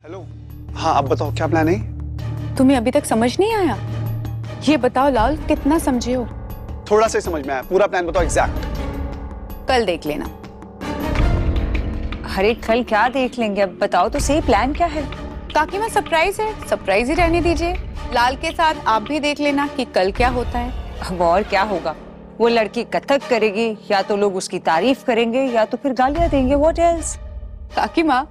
Hello. हाँ, अब बताओ क्या प्लान है? तुम्हें अभी तक समझ नहीं आया? ये बताओ लाल, कितना समझे हो? थोड़ा सा समझ में आया, पूरा प्लान बताओ एग्जैक्ट। कल देख लेना। अरे कल क्या देख लेंगे, अब बताओ तो सही प्लान क्या है। काकी में सरप्राइज है, सरप्राइज ही रहने दीजिए। लाल के साथ आप भी देख लेना कि कल क्या होता है। अब और क्या होगा, वो लड़की कथक करेगी, या तो लोग उसकी तारीफ करेंगे या तो फिर गालियां देंगे। What else? काकी माँ,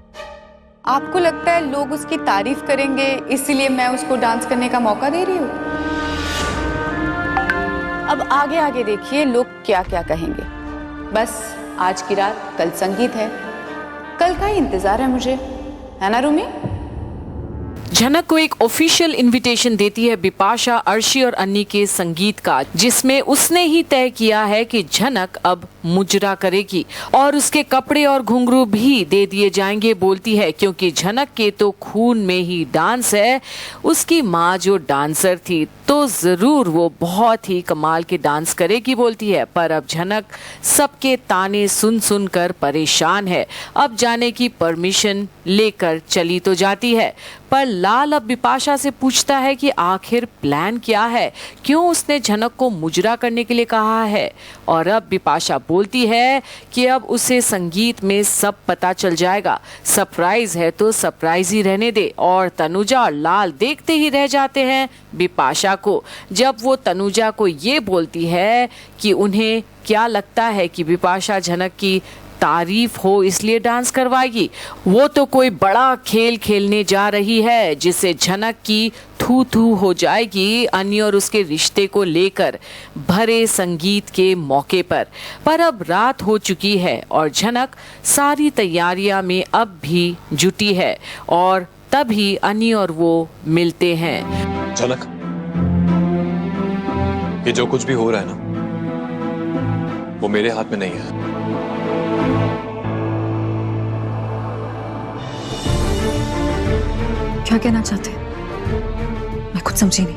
आपको लगता है लोग उसकी तारीफ करेंगे इसीलिए मैं उसको डांस करने का मौका दे रही हूँ? अब आगे आगे देखिए लोग क्या क्या कहेंगे। बस आज की रात कल संगीत है, कल का ही इंतजार है मुझे, है ना रूमी? झनक को एक ऑफिशियल इनविटेशन देती है बिपाशा, अर्शी और अन्नी के संगीत का, जिसमें उसने ही तय किया है कि झनक अब मुजरा करेगी और उसके कपड़े और घुंघरू भी दे दिए जाएंगे। बोलती है क्योंकि झनक के तो खून में ही डांस है, उसकी माँ जो डांसर थी तो जरूर वो बहुत ही कमाल के डांस करेगी बोलती है। पर अब झनक सबके ताने सुन सुन कर परेशान है। अब जाने की परमिशन लेकर चली तो जाती है, पर लाल अब बिपाशा से पूछता है कि आखिर प्लान क्या है, क्यों उसने झनक को मुजरा करने के लिए कहा है। और अब बिपाशा बोलती है कि अब उसे संगीत में सब पता चल जाएगा, सरप्राइज है तो सरप्राइज ही रहने दे। और तनुजा और लाल देखते ही रह जाते हैं बिपाशा को, जब वो तनुजा को ये बोलती है कि उन्हें क्या लगता है कि बिपाशा झनक की तारीफ हो इसलिए डांस करवाएगी। वो तो कोई बड़ा खेल खेलने जा रही है जिसे झनक की थू थू हो जाएगी अन्य और उसके रिश्ते को लेकर भरे संगीत के मौके पर अब रात हो चुकी है और झनक सारी तैयारियां में अब भी जुटी है और तभी अन्य और वो मिलते हैं। झनक, ये जो कुछ भी हो रहा है ना, वो मेरे हाथ में नहीं है। क्या कहना चाहते हैं? मैं कुछ समझी नहीं।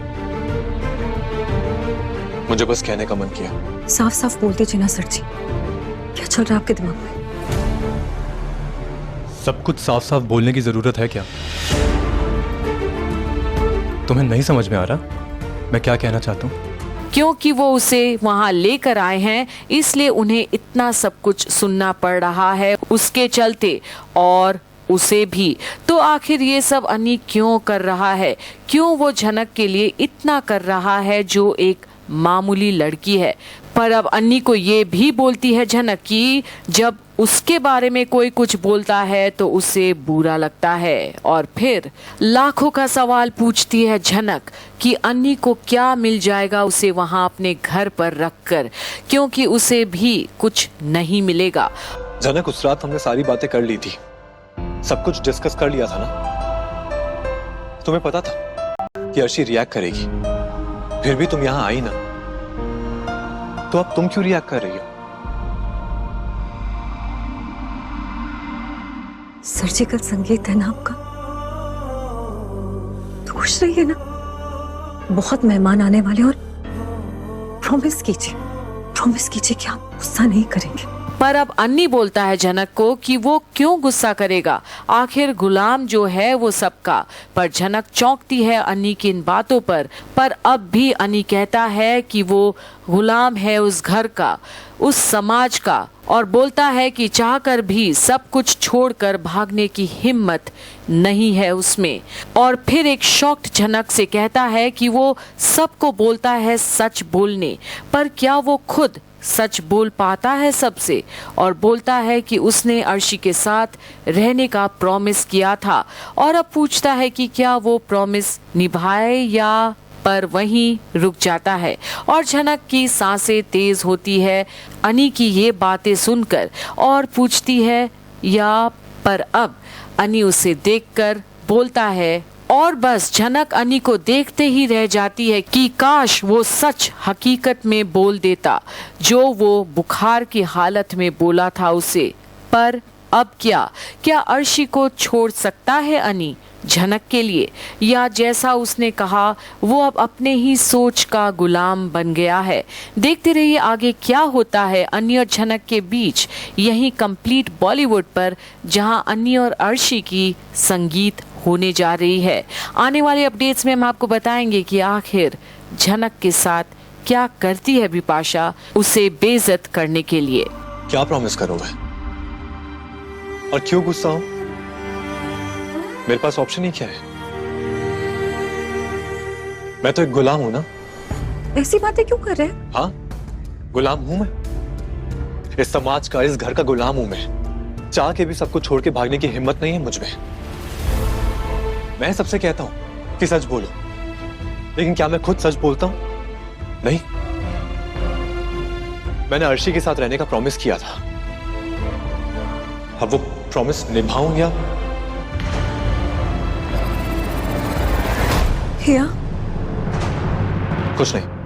मुझे बस कहने का मन किया। साफ साफ बोल दीजिए ना सर जी, क्या चल रहा है आपके दिमाग में? सब कुछ साफ साफ बोलने की जरूरत है क्या? तुम्हें नहीं समझ में आ रहा मैं क्या कहना चाहता हूँ? क्योंकि वो उसे वहां लेकर आए हैं इसलिए उन्हें इतना सब कुछ सुनना पड़ रहा है उसके चलते, और उसे भी। तो आखिर ये सब अन्नी क्यों कर रहा है, क्यों वो झनक के लिए इतना कर रहा है जो एक मामूली लड़की है। पर अब अन्नी को ये भी बोलती है झनक कि जब उसके बारे में कोई कुछ बोलता है तो उसे बुरा लगता है। और फिर लाखों का सवाल पूछती है झनक कि अन्नी को क्या मिल जाएगा उसे वहां अपने घर पर रखकर, क्योंकि उसे भी कुछ नहीं मिलेगा। झनक, उस रात हमने सारी बातें कर ली थी, सब कुछ डिस्कस कर लिया था ना। तुम्हें पता था कि अर्शी रिएक्ट करेगी, फिर भी तुम यहां आई ना, तो अब तुम क्यों रिएक्ट कर रही हो? सर्जिकल संगीत है ना आपका, तो खुश रहिए ना। बहुत मेहमान आने वाले, और प्रॉमिस कीजिए कि आप गुस्सा नहीं करेंगे। पर अब अन्नी बोलता है झनक को कि वो क्यों गुस्सा करेगा, आखिर गुलाम जो है वो सबका। पर झनक चौंकती है अन्नी की इन बातों पर अब भी अन्नी कहता है कि वो गुलाम है उस घर का, उस समाज का, और बोलता है कि चाहकर भी सब कुछ छोड़कर भागने की हिम्मत नहीं है उसमें। और फिर एक शॉक्ड झनक से कहता है कि वो सबको बोलता है सच बोलने, पर क्या वो खुद सच बोल पाता है सबसे। और बोलता है कि उसने अर्शी के साथ रहने का प्रॉमिस किया था, और अब पूछता है कि क्या वो प्रॉमिस निभाए या, पर वहीं रुक जाता है। और झनक की सांसें तेज होती है अन्नी की ये बातें सुनकर और पूछती है या, पर अब अन्नी उसे देखकर बोलता है। और बस झनक अन्नी को देखते ही रह जाती है कि काश वो सच हकीकत में बोल देता जो वो बुखार की हालत में बोला था उसे। पर अब क्या अर्शी को छोड़ सकता है अन्नी झनक के लिए, या जैसा उसने कहा वो अब अपने ही सोच का गुलाम बन गया है। देखते रहिए आगे क्या होता है अन्नी और झनक के बीच, यही कंप्लीट बॉलीवुड पर, जहां अन्नी और अर्शी की संगीत होने जा रही है। आने वाले अपडेट्स में हम आपको बताएंगे कि आखिर झनक के साथ क्या करती है बिपाशा उसे बेइज्जत करने के लिए। क्या प्रॉमिस करूं मैं? और क्यों गुस्सा हूं? मेरे पास ऑप्शन ही क्या है? मैं तो एक गुलाम हूं ना। ऐसी बातें क्यों कर रहे हैं? हाँ, गुलाम हूं मैं। इस समाज का, इस घर का गुलाम हूं मैं। चाह के भी सबको छोड़ के भागने की हिम्मत नहीं है मुझ में। मैं सबसे कहता हूं कि सच बोलो, लेकिन क्या मैं खुद सच बोलता हूं? नहीं। मैंने अर्शी के साथ रहने का प्रॉमिस किया था। अब वो प्रॉमिस निभाऊं या? हिया, कुछ नहीं।